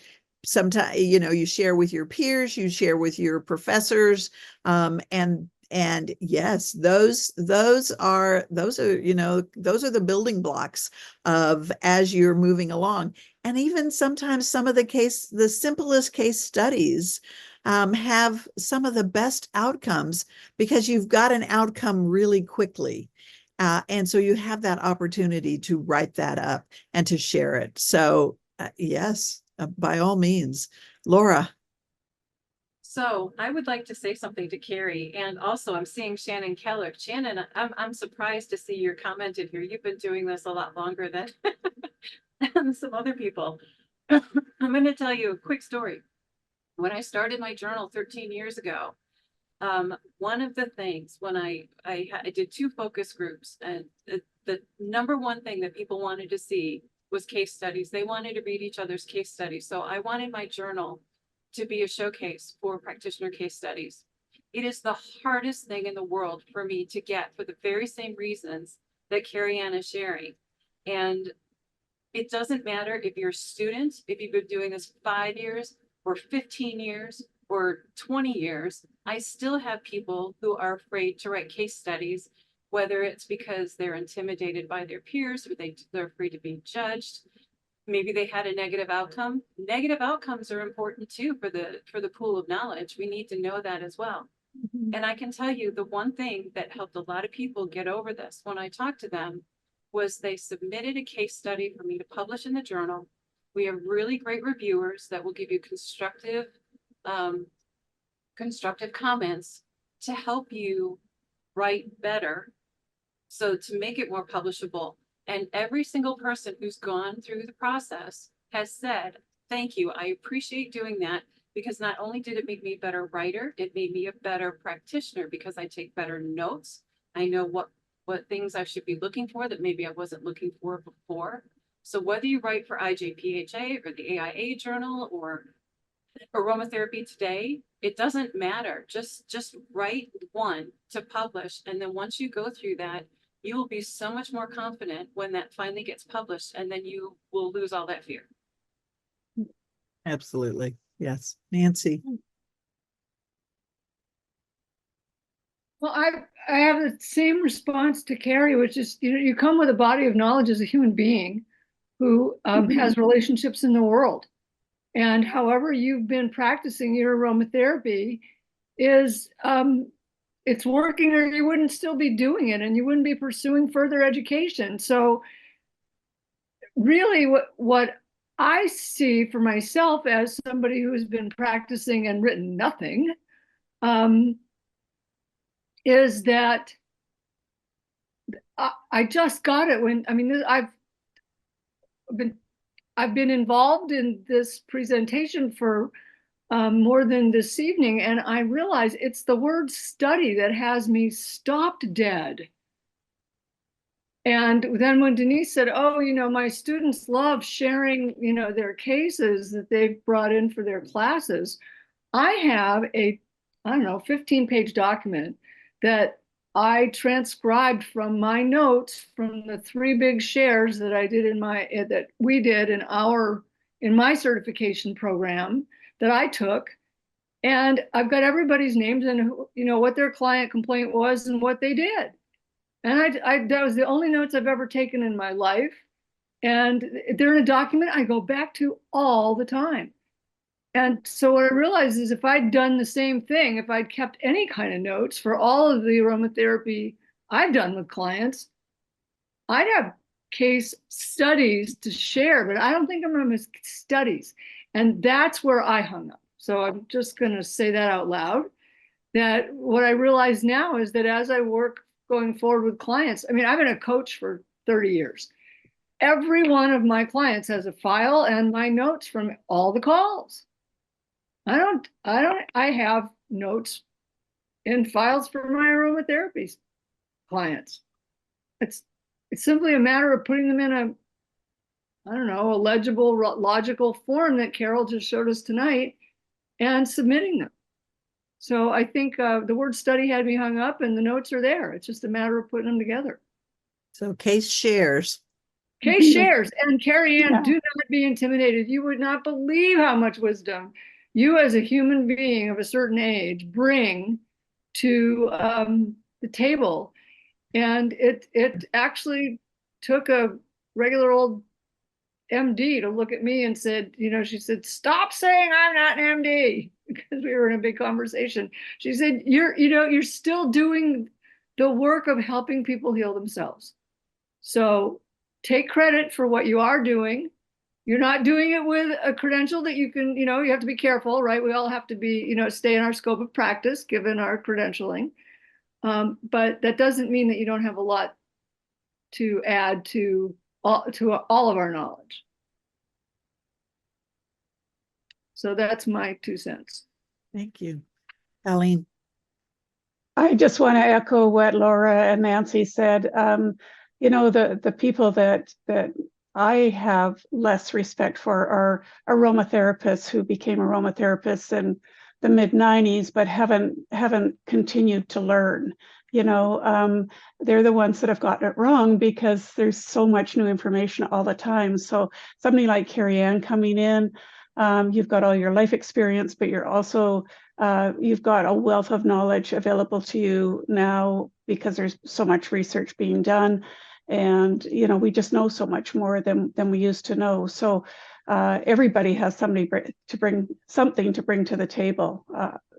sometimes, you share with your peers, you share with your professors, and yes, those are the building blocks of as you're moving along. And even sometimes some of the simplest case studies have some of the best outcomes because you've got an outcome really quickly. And so you have that opportunity to write that up and to share it. So yes, by all means. Laura. So I would like to say something to Carrie, and also I'm seeing Shannon Keller. Shannon, I'm surprised to see you're commented here. You've been doing this a lot longer than some other people. I'm going to tell you a quick story. When I started my journal 13 years ago, One of the things when I did 2 focus groups, and the number one thing that people wanted to see was case studies. They wanted to read each other's case studies. So I wanted my journal to be a showcase for practitioner case studies. It is the hardest thing in the world for me to get for the very same reasons that Carrie Ann is sharing. And it doesn't matter if you're a student, if you've been doing this 5 years or 15 years or 20 years, I still have people who are afraid to write case studies, whether it's because they're intimidated by their peers or they're afraid to be judged. Maybe they had a negative outcome. Negative outcomes are important too for the pool of knowledge. We need to know that as well. And I can tell you the one thing that helped a lot of people get over this when I talked to them was they submitted a case study for me to publish in the journal. We have really great reviewers that will give you constructive comments to help you write better. So to make it more publishable. And every single person who's gone through the process has said, thank you, I appreciate doing that, because not only did it make me a better writer, it made me a better practitioner because I take better notes. I know what things I should be looking for that maybe I wasn't looking for before. So whether you write for IJPHA or the AIA journal or aromatherapy today, it doesn't matter. Just write one to publish. And then once you go through that, you will be so much more confident when that finally gets published, and then you will lose all that fear. Absolutely. Yes. Nancy. Well, I have the same response to Carrie, which is, you come with a body of knowledge as a human being who has relationships in the world. And however you've been practicing your aromatherapy is, it's working, or you wouldn't still be doing it and you wouldn't be pursuing further education. So really what I see for myself as somebody who has been practicing and written nothing, is that I just got it when, I've been involved in this presentation for more than this evening, and I realize it's the word study that has me stopped dead. And then when Denise said, oh, my students love sharing, their cases that they've brought in for their classes, I have a, 15-page document that I transcribed from my notes from the 3 big shares that I did that we did in my certification program that I took. And I've got everybody's names and what their client complaint was and what they did. And that was the only notes I've ever taken in my life. And they're in a document I go back to all the time. And so what I realized is if I'd done the same thing, if I'd kept any kind of notes for all of the aromatherapy I've done with clients, I'd have case studies to share, but I don't think I'm going to studies. And that's where I hung up. So I'm just going to say that out loud, that what I realize now is that as I work going forward with clients, I've been a coach for 30 years. Every one of my clients has a file and my notes from all the calls. I have notes in files for my aromatherapy clients. It's simply a matter of putting them in a legible, logical form that Carol just showed us tonight and submitting them. So I think the word study had me hung up and the notes are there. It's just a matter of putting them together. So case shares. Case shares. And Carrie Ann, do not be intimidated. You would not believe how much wisdom you as a human being of a certain age bring to the table. And it actually took a regular old MD to look at me and said, she said, stop saying I'm not an MD, because we were in a big conversation. She said, you're still doing the work of helping people heal themselves. So take credit for what you are doing. You're not doing it with a credential that you can, you have to be careful, right? We all have to be, stay in our scope of practice, given our credentialing. But that doesn't mean that you don't have a lot to add to all of our knowledge. So that's my 2 cents. Thank you. Colleen. I just want to echo what Laura and Nancy said. You know, the people that I have less respect for are aromatherapists who became aromatherapists in the mid-90s, but haven't continued to learn. You know, they're the ones that have gotten it wrong because there's so much new information all the time. So somebody like Carrie Ann coming in, you've got all your life experience, but you're also you've got a wealth of knowledge available to you now because there's so much research being done. And, you know, we just know so much more than we used to know. So everybody has something to bring to the table,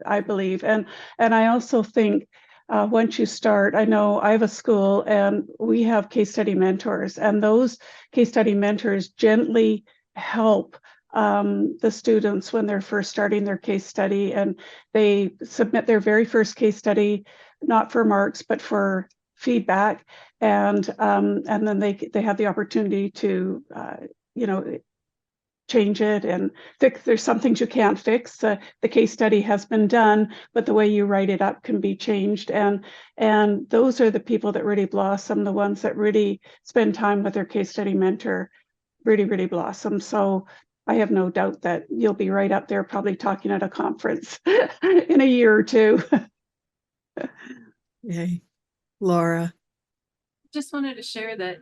I believe. And I also think once you start, I know I have a school and we have case study mentors, and those case study mentors gently help the students when they're first starting their case study, and they submit their very first case study, not for marks, but for feedback. And then they have the opportunity to, you know, change it and fix. There's some things you can't fix. The case study has been done, but the way you write it up can be changed. And those are the people that really blossom, the ones that really spend time with their case study mentor, really blossom. So I have no doubt that you'll be right up there probably talking at a conference in a year or two. Yay. Laura. Just wanted to share that,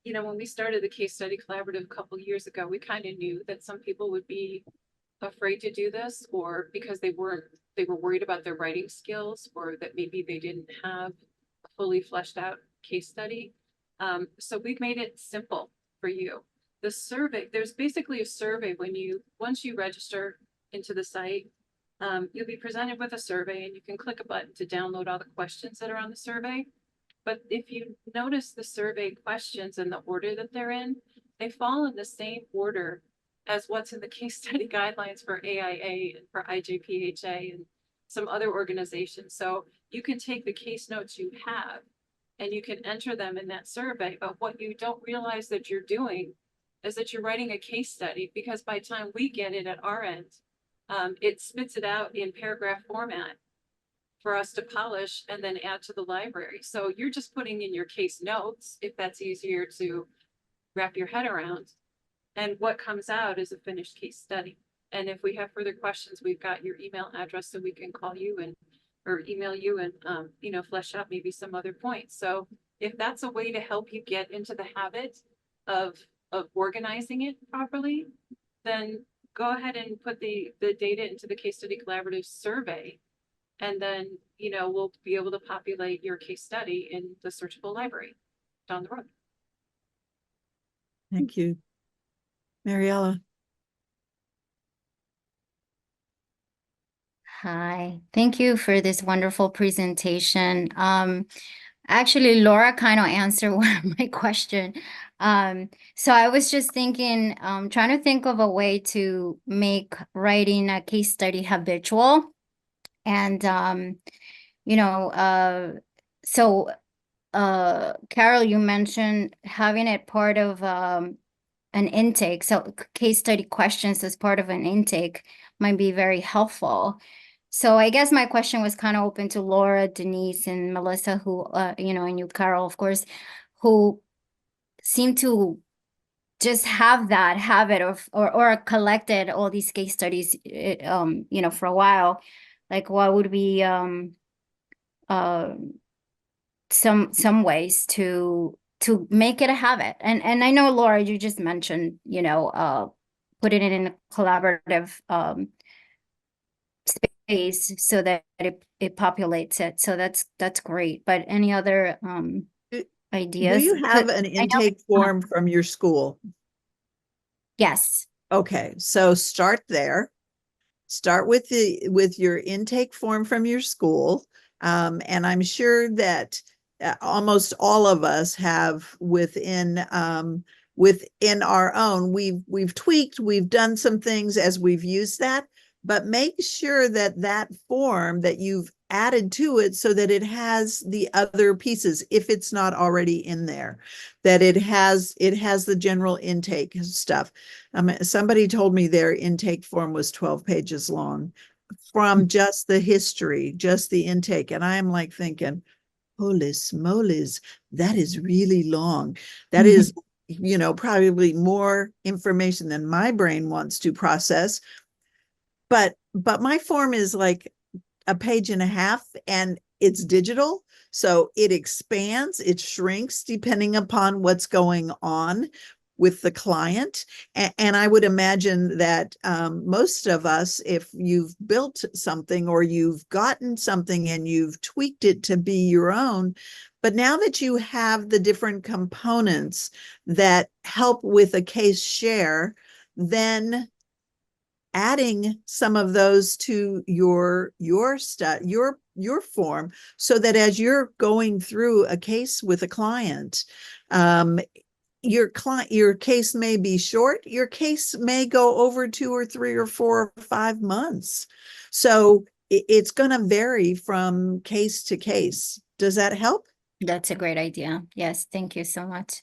you know, when we started the Case Study Collaborative a couple of years ago, we kind of knew that some people would be afraid to do this, or because they were worried about their writing skills, or that maybe they didn't have a fully fleshed out case study. So we've made it simple for you. The survey, there's basically a survey once you register into the site, you'll be presented with a survey, and you can click a button to download all the questions that are on the survey. But if you notice the survey questions and the order that they're in, they fall in the same order as what's in the case study guidelines for AIA and for IJPHA and some other organizations. So you can take the case notes you have and you can enter them in that survey. But what you don't realize that you're doing is that you're writing a case study, because by the time we get it at our end, it spits it out in paragraph format for us to polish and then add to the library. So you're just putting in your case notes, if that's easier to wrap your head around. And what comes out is a finished case study. And if we have further questions, we've got your email address so we can call you or email you and, you know, flesh out maybe some other points. So if that's a way to help you get into the habit of organizing it properly, then go ahead and put the data into the Case Study Collaborative survey. And then, you know, we'll be able to populate your case study in the searchable library down the road. Thank you. Mariella. Hi, thank you for this wonderful presentation. Actually, Laura kind of answered one of my question. So I was just thinking, trying to think of a way to make writing a case study habitual. And, you know, so Carol, you mentioned having it part of an intake. So case study questions as part of an intake might be very helpful. So I guess my question was kind of open to Laura, Denise, and Melissa, who, you know, and you, Carol, of course, who seem to just have that habit of, or collected all these case studies, you know, for a while. Like, what would be some ways to make it a habit? And I know, Laura, you just mentioned, you know, putting it in a collaborative space so that it populates it. So that's great. But any other ideas? Do you have an intake form from your school? Yes. Okay, so start there. Start with your intake form from your school. And I'm sure that almost all of us have within our own, we've tweaked, we've done some things as we've used that, but make sure that form that you've added to it so that it has the other pieces, if it's not already in there, that it has the general intake stuff. Somebody told me their intake form was 12 pages long. from just the history, just the intake. And I'm like thinking, holy smolies, that is really long. That is, probably more information than my brain wants to process. But my form is like a page and a half, and it's digital. So it expands, it shrinks depending upon what's going on with the client. And I would imagine that most of us, if you've built something or you've gotten something and you've tweaked it to be your own, but now that you have the different components that help with a case share, then adding some of those to your form, so that as you're going through a case with a client, your case may be short, your case may go over 2 or 3 or 4 or 5 months. So it's going to vary from case to case. Does that help? That's a great idea. Yes, thank you so much.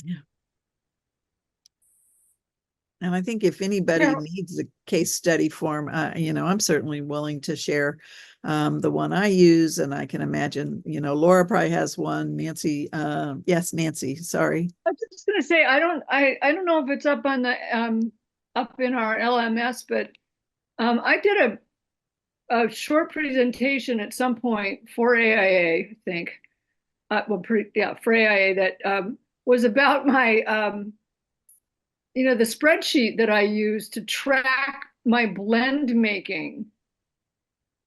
Yeah. And I think if anybody needs a case study form, I'm certainly willing to share the one I use. And I can imagine, Laura probably has one. Nancy, yes, Nancy, sorry. I was just going to say, I don't know if it's up on the up in our LMS, but I did a short presentation at some point for AIA, I think. For AIA that was about my the spreadsheet that I use to track my blend making.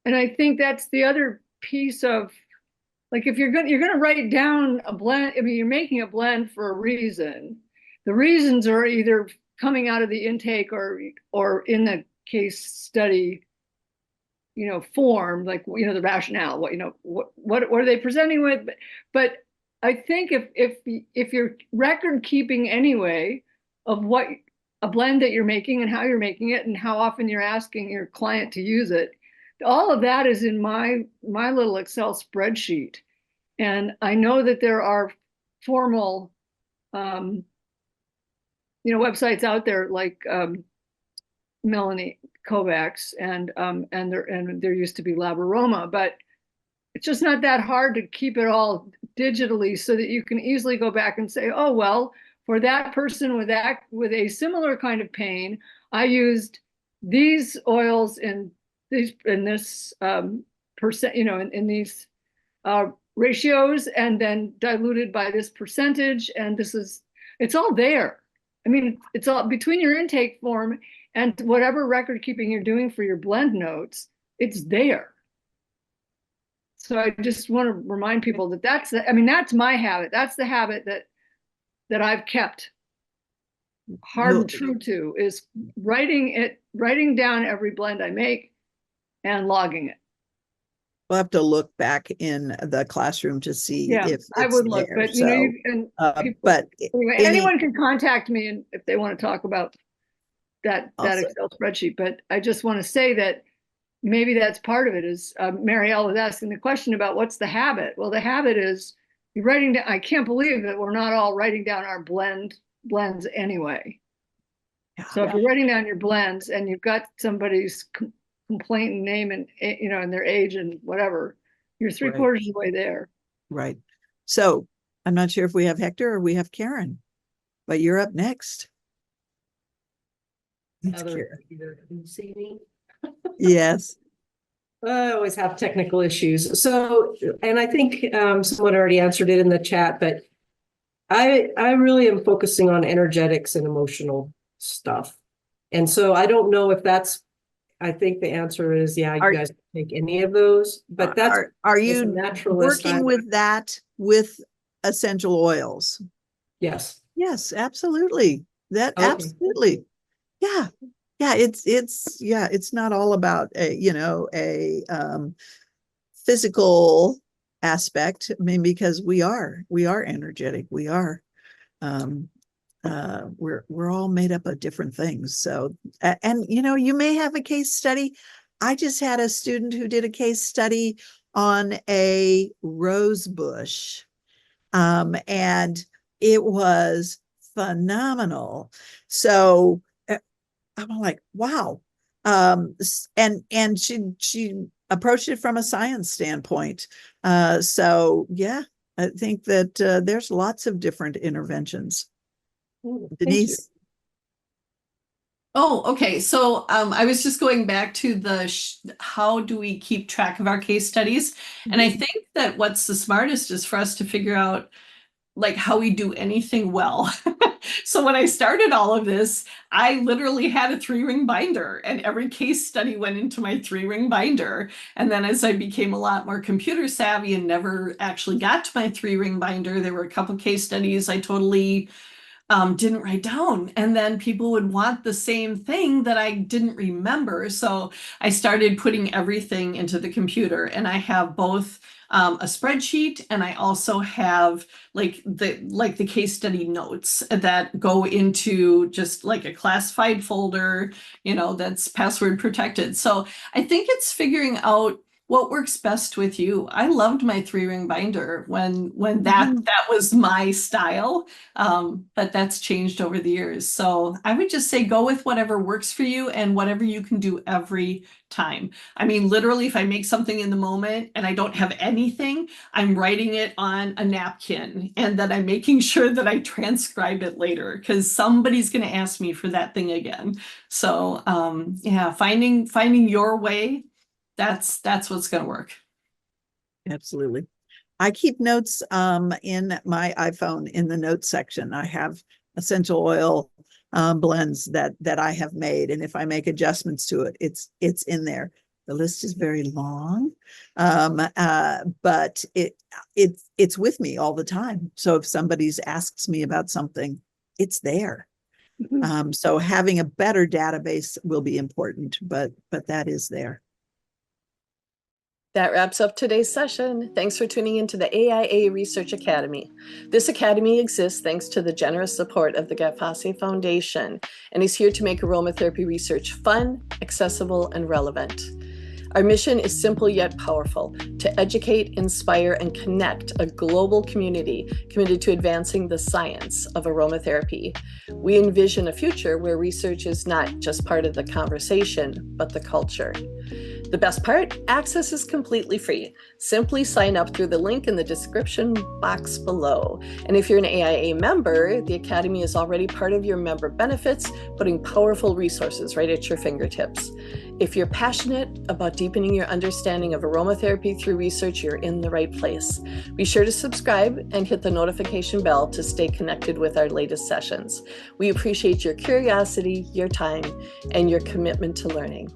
And I think that's the other piece of, like, if you're gonna write down a blend, I mean, you're making a blend for a reason. The reasons are either coming out of the intake or in the case study, form, like, the rationale, what are they presenting with? But I think if you're record keeping anyway of what a blend that you're making and how you're making it and how often you're asking your client to use it, all of that is in my little Excel spreadsheet. And I know that there are formal websites out there like Melanie Kovacs and there used to be Labaroma, but it's just not that hard to keep it all digitally so that you can easily go back and say, oh, well, for that person with a similar kind of pain, I used these oils in this percent, in these ratios, and then diluted by this percentage. And it's all there. I mean, it's all between your intake form and whatever record keeping you're doing for your blend notes, it's there. So I just want to remind people that that's my habit. That's the habit that I've kept hard and true to, is writing down every blend I make and logging it. We'll have to look back in the classroom to see if it's I would look, there. but anyone can contact me and if they want to talk about that Excel spreadsheet. But I just want to say that maybe that's part of it. Is Marielle was asking the question about what's the habit? Well, the habit is you're writing down. I can't believe that we're not all writing down our blends anyway. So if you're writing down your blends and you've got somebody's complaint and name and and their age and whatever, you're 3/4 of the way there. Right. So I'm not sure if we have Hector or we have Karen, but you're up next. Either can you see me? Yes. I always have technical issues. So, and I think someone already answered it in the chat, but I really am focusing on energetics and emotional stuff. And so I don't know if I think the answer is, you guys can take any of those, but are you working with that with essential oils? Yes. Yes, absolutely. Absolutely. Yeah. Yeah, it's not all about a physical aspect. I mean, because we are energetic. We are we're all made up of different things. So and you may have a case study. I just had a student who did a case study on a rose bush, and it was phenomenal. So I'm like, wow, And she approached it from a science standpoint. So yeah, I think that there's lots of different interventions. Denise. Oh, okay. So I was just going back to the how do we keep track of our case studies? And I think that what's the smartest is for us to figure out like how we do anything well. So when I started all of this, I literally had a 3-ring binder and every case study went into my 3-ring binder. And then as I became a lot more computer savvy and never actually got to my 3-ring binder, there were a couple case studies I totally didn't write down. And then people would want the same thing that I didn't remember. So I started putting everything into the computer, and I have both a spreadsheet, and I also have like the case study notes that go into just like a classified folder, that's password protected. So I think it's figuring out what works best with you. I loved my 3-ring binder when that was my style, but that's changed over the years. So I would just say go with whatever works for you and whatever you can do every time. I mean, literally, if I make something in the moment and I don't have anything, I'm writing it on a napkin, and then I'm making sure that I transcribe it later because somebody's going to ask me for that thing again. So yeah, finding your way. That's what's going to work. Absolutely. I keep notes in my iPhone in the notes section. I have essential oil blends that I have made, and if I make adjustments to it, it's in there. The list is very long, but it's with me all the time. So if somebody's asks me about something, it's there. So having a better database will be important, but that is there. That wraps up today's session. Thanks for tuning into the AIA Research Academy. This academy exists thanks to the generous support of the Gaffasi Foundation and is here to make aromatherapy research fun, accessible, and relevant. Our mission is simple yet powerful: to educate, inspire, and connect a global community committed to advancing the science of aromatherapy. We envision a future where research is not just part of the conversation, but the culture. The best part, access is completely free. Simply sign up through the link in the description box below. And if you're an AIA member, the Academy is already part of your member benefits, putting powerful resources right at your fingertips. If you're passionate about deepening your understanding of aromatherapy through research, you're in the right place. Be sure to subscribe and hit the notification bell to stay connected with our latest sessions. We appreciate your curiosity, your time, and your commitment to learning.